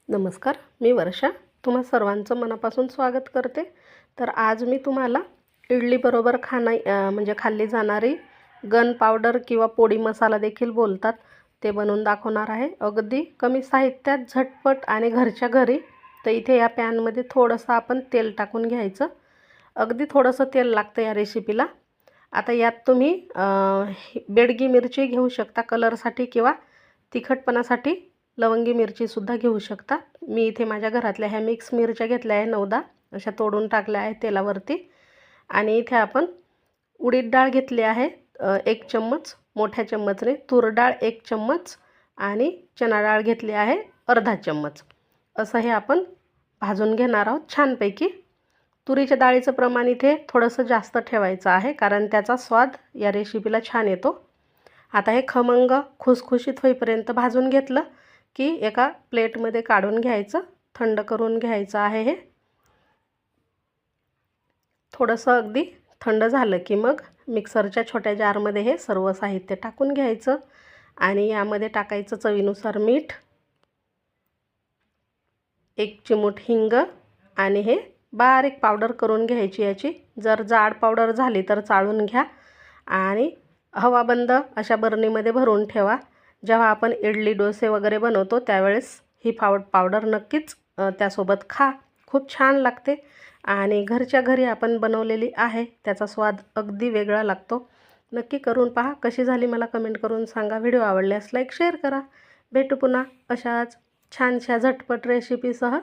नमस्कार, मी वर्षा. तुम्हा सर्वांचं मनापासून स्वागत करते. तर आज मी तुम्हाला इडलीबरोबर म्हणजे खाल्ली जाणारी गन पावडर किंवा पोडी मसाला देखील बोलतात, ते बनवून दाखवणार आहे. अगदी कमी साहित्यात झटपट आणि घरच्या घरी. तर इथे या पॅनमध्ये थोडंसं आपण तेल टाकून घ्यायचं. अगदी थोडंसं तेल लागतं या रेसिपीला. आता यात तुम्ही बेडगी मिरची घेऊ शकता कलरसाठी, किंवा तिखटपणासाठी लवंगी मिरचीसुद्धा घेऊ शकता. मी इथे माझ्या घरातल्या ह्या मिक्स मिरच्या घेतल्या आहे 9-10 अशा तोडून टाकल्या आहे तेलावरती. आणि इथे आपण उडीद डाळ घेतली आहे 1 चम्मच मोठ्या चम्मचने, तूर डाळ 1 चम्मच आणि चणा डाळ घेतली आहे अर्धा चम्मच. असं हे आपण भाजून घेणार आहोत छानपैकी. तुरीच्या डाळीचं प्रमाण इथे थोडंसं जास्त ठेवायचं आहे, कारण त्याचा स्वाद या रेसिपीला छान येतो. आता हे खमंग खुसखुशीत होईपर्यंत भाजून घेतलं की एका प्लेटमध्ये काढून घ्यायचं, थंड करून घ्यायचं आहे. हे थोडंसं अगदी थंड झालं की मग मिक्सरच्या छोट्या जारमध्ये हे सर्व साहित्य टाकून घ्यायचं आणि यामध्ये टाकायचं चवीनुसार मीठ, 1 चिमूट हिंग आणि हे बारीक पावडर करून घ्यायची याची. जर जाड पावडर झाली तर चाळून घ्या आणि हवाबंद अशा बरणीमध्ये भरून ठेवा. जेव्हा आपण इडली डोसे वगैरे बनवतो त्यावेळेस ही पावडर नक्कीच त्यासोबत खा. खूप छान लागते आणि घरच्या घरी आपण बनवलेली आहे, त्याचा स्वाद अगदी वेगळा लागतो. नक्की करून पहा. कशी झाली मला कमेंट करून सांगा. व्हिडिओ आवडल्यास लाईक शेअर करा. भेटू पुन्हा अशाच छानशा झटपट रेसिपीसह.